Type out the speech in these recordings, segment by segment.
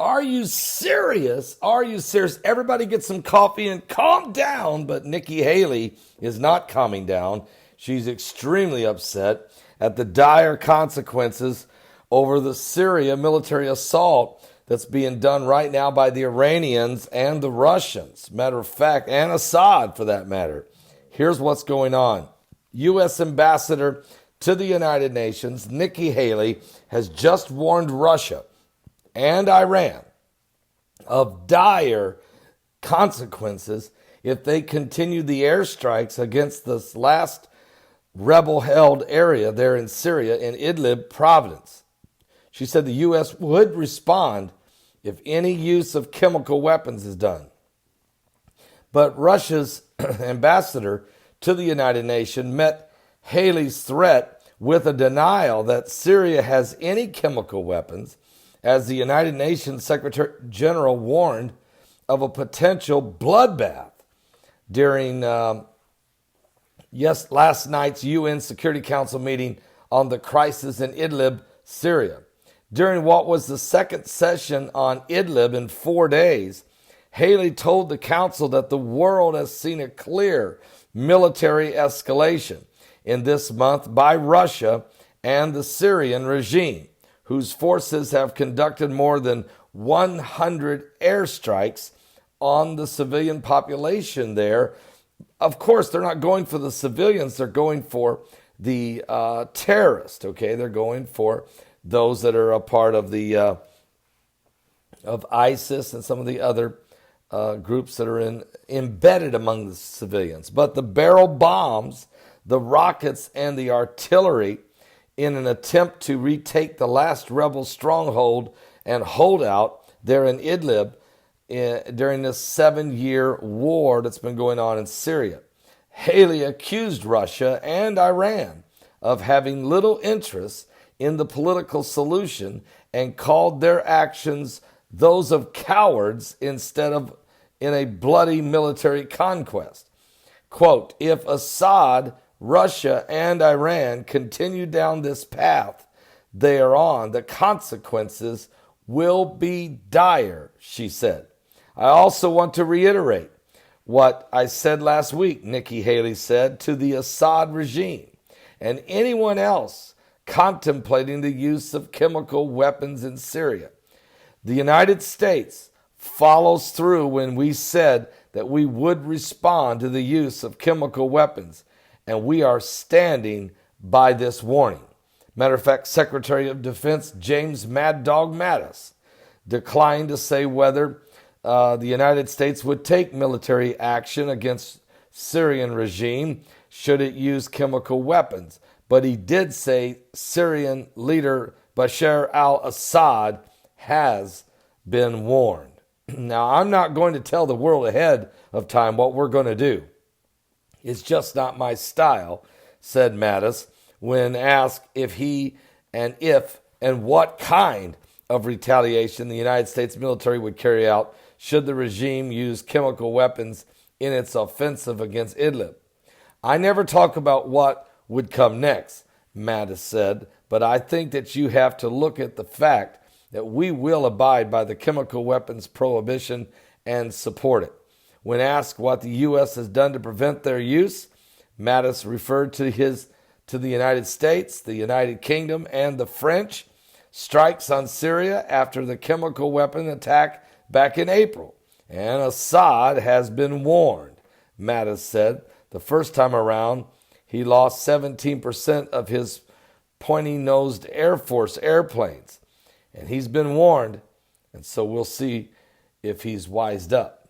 Are you serious? Are you serious? Everybody get some coffee and calm down. But Nikki Haley is not calming down. She's extremely upset at the dire consequences over the Syria military assault that's being done right now by the Iranians and the Russians. Matter of fact, and Assad for that matter. Here's what's going on. U.S. Ambassador to the United Nations, Nikki Haley, has just warned Russia and Iran of dire consequences if they continue the airstrikes against this last rebel-held area there in Syria in Idlib province. She said the U.S. would respond if any use of chemical weapons is done. But Russia's ambassador to the United Nations met Haley's threat with a denial that Syria has any chemical weapons, as the United Nations Secretary General warned of a potential bloodbath during last night's UN Security Council meeting on the crisis in Idlib, Syria. During what was the second session on Idlib in 4 days, Haley told the council that the world has seen a clear military escalation in this month by Russia and the Syrian regime, whose forces have conducted more than 100 airstrikes on the civilian population there. Of course, they're not going for the civilians. They're going for the terrorists, okay? They're going for those that are a part of the of ISIS and some of the other groups that are embedded among the civilians. But the barrel bombs, the rockets, and the artillery in an attempt to retake the last rebel stronghold and holdout there in Idlib during this 7-year war that's been going on in Syria. Haley accused Russia and Iran of having little interest in the political solution and called their actions those of cowards instead of in a bloody military conquest. Quote, if Assad, Russia, and Iran continue down this path they are on, the consequences will be dire, she said. I also want to reiterate what I said last week, Nikki Haley said, to the Assad regime and anyone else contemplating the use of chemical weapons in Syria. The United States follows through when we said that we would respond to the use of chemical weapons, and we are standing by this warning. Matter of fact, Secretary of Defense James Mad Dog Mattis declined to say whether the United States would take military action against Syrian regime should it use chemical weapons. But he did say Syrian leader Bashar al-Assad has been warned. Now, I'm not going to tell the world ahead of time what we're going to do. It's just not my style, said Mattis, when asked if and what kind of retaliation the United States military would carry out should the regime use chemical weapons in its offensive against Idlib. I never talk about what would come next, Mattis said, but I think that you have to look at the fact that we will abide by the chemical weapons prohibition and support it. When asked what the U.S. has done to prevent their use, Mattis referred to the United States, the United Kingdom, and the French strikes on Syria after the chemical weapon attack back in April. And Assad has been warned, Mattis said. The first time around, he lost 17% of his pointy-nosed Air Force airplanes. And he's been warned, and so we'll see if he's wised up.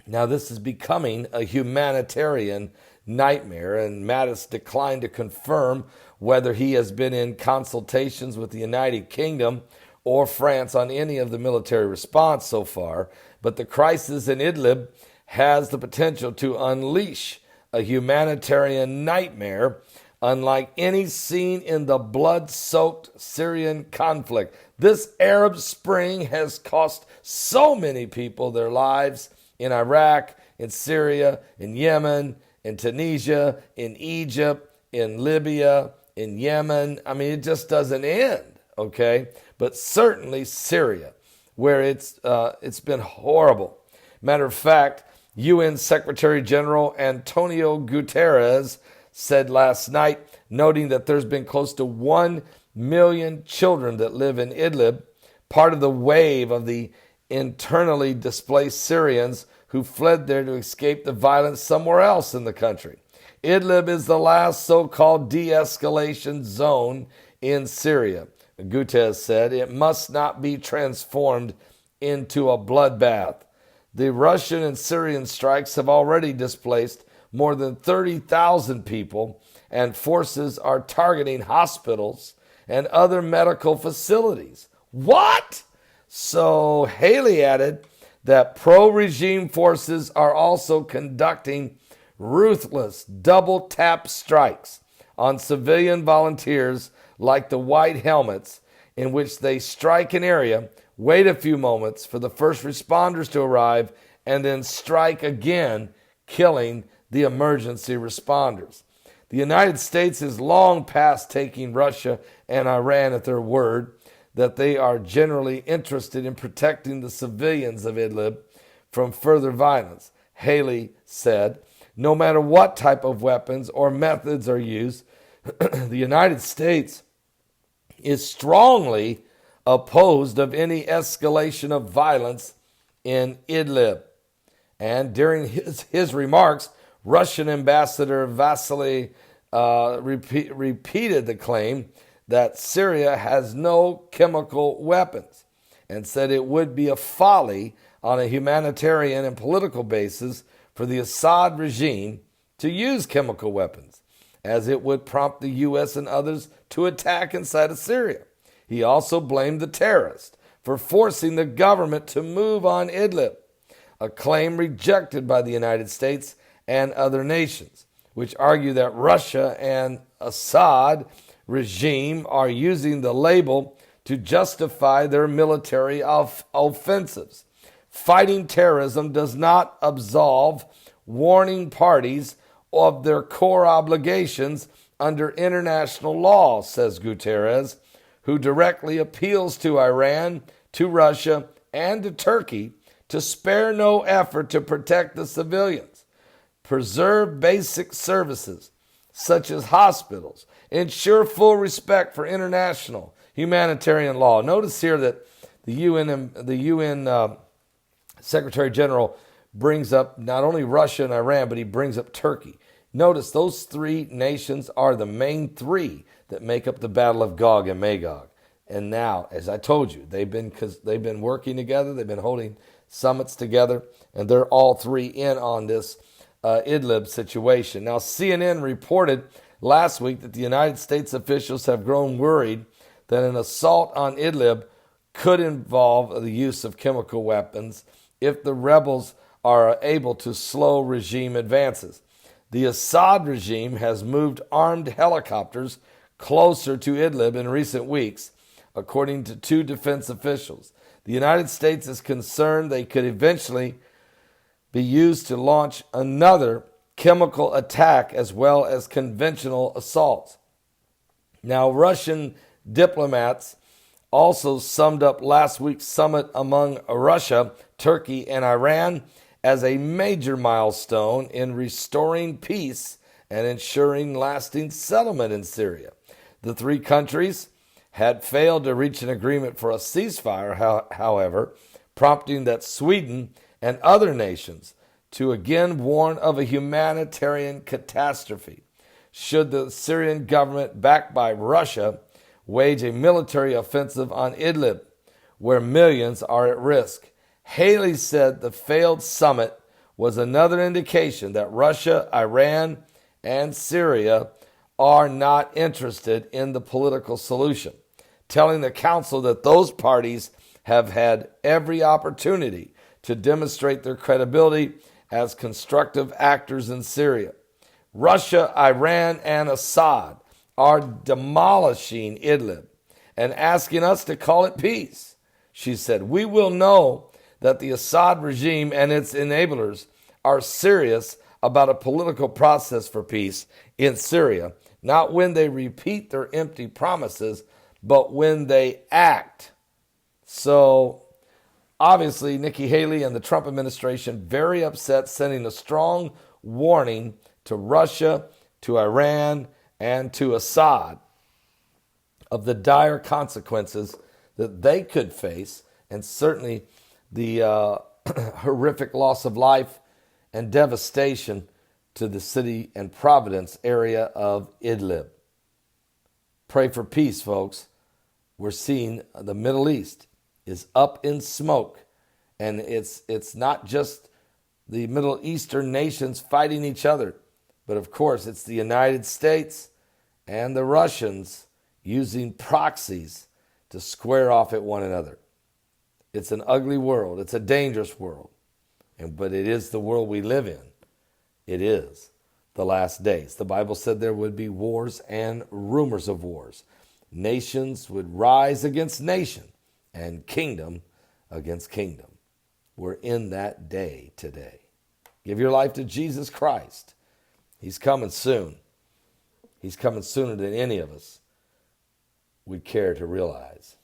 Now, this is becoming a humanitarian nightmare, and Mattis declined to confirm whether he has been in consultations with the United Kingdom or France on any of the military response so far, but the crisis in Idlib has the potential to unleash a humanitarian nightmare unlike any seen in the blood-soaked Syrian conflict. This Arab Spring has cost so many people their lives in Iraq, in Syria, in Yemen, in Tunisia, in Egypt, in Libya, in Yemen. I mean, it just doesn't end, okay? But certainly Syria. where it's been horrible. Matter of fact, UN Secretary General Antonio Guterres said last night, noting that there's been close to 1 million children that live in Idlib, part of the wave of the internally displaced Syrians who fled there to escape the violence somewhere else in the country. Idlib is the last so-called de-escalation zone in Syria. Guterres said it must not be transformed into a bloodbath. The Russian and Syrian strikes have already displaced more than 30,000 people, and forces are targeting hospitals and other medical facilities. What? So Haley added that pro-regime forces are also conducting ruthless double-tap strikes on civilian volunteers like the White Helmets, in which they strike an area, wait a few moments for the first responders to arrive, and then strike again, killing the emergency responders. The United States is long past taking Russia and Iran at their word that they are generally interested in protecting the civilians of Idlib from further violence. Haley said, no matter what type of weapons or methods are used, the United States is strongly opposed of any escalation of violence in Idlib. And during his remarks, Russian Ambassador Vasily repeated the claim that Syria has no chemical weapons and said it would be a folly on a humanitarian and political basis for the Assad regime to use chemical weapons, as it would prompt the U.S. and others to attack inside of Syria. He also blamed the terrorists for forcing the government to move on Idlib, a claim rejected by the United States and other nations, which argue that Russia and Assad regime are using the label to justify their military offensives. Fighting terrorism does not absolve warning parties of their core obligations under international law, says Guterres, who directly appeals to Iran, to Russia, and to Turkey to spare no effort to protect the civilians, preserve basic services such as hospitals, ensure full respect for international humanitarian law. Notice here that the UN Secretary General brings up not only Russia and Iran, but he brings up Turkey. Notice those three nations are the main three that make up the Battle of Gog and Magog. And now, as I told you, they've been working together, they've been holding summits together, and they're all three in on this Idlib situation. Now, CNN reported last week that the United States officials have grown worried that an assault on Idlib could involve the use of chemical weapons if the rebels are able to slow regime advances. The Assad regime has moved armed helicopters closer to Idlib in recent weeks, according to two defense officials. The United States is concerned they could eventually be used to launch another chemical attack as well as conventional assaults. Now, Russian diplomats also summed up last week's summit among Russia, Turkey, and Iran as a major milestone in restoring peace and ensuring lasting settlement in Syria. The three countries had failed to reach an agreement for a ceasefire, however, prompting that Sweden and other nations to again warn of a humanitarian catastrophe should the Syrian government, backed by Russia, wage a military offensive on Idlib, where millions are at risk. Haley said the failed summit was another indication that Russia, Iran, and Syria are not interested in the political solution, telling the council that those parties have had every opportunity to demonstrate their credibility as constructive actors in Syria. Russia, Iran, and Assad are demolishing Idlib and asking us to call it peace. She said, we will know that the Assad regime and its enablers are serious about a political process for peace in Syria, not when they repeat their empty promises, but when they act. So obviously, Nikki Haley and the Trump administration very upset, sending a strong warning to Russia, to Iran, and to Assad of the dire consequences that they could face, and certainly the horrific loss of life and devastation to the city and Providence area of Idlib. Pray for peace, folks. We're seeing the Middle East is up in smoke, and it's not just the Middle Eastern nations fighting each other, but of course it's the United States and the Russians using proxies to square off at one another. It's an ugly world. It's a dangerous world. But it is the world we live in. It is the last days. The Bible said there would be wars and rumors of wars. Nations would rise against nation and kingdom against kingdom. We're in that day today. Give your life to Jesus Christ. He's coming soon. He's coming sooner than any of us would care to realize.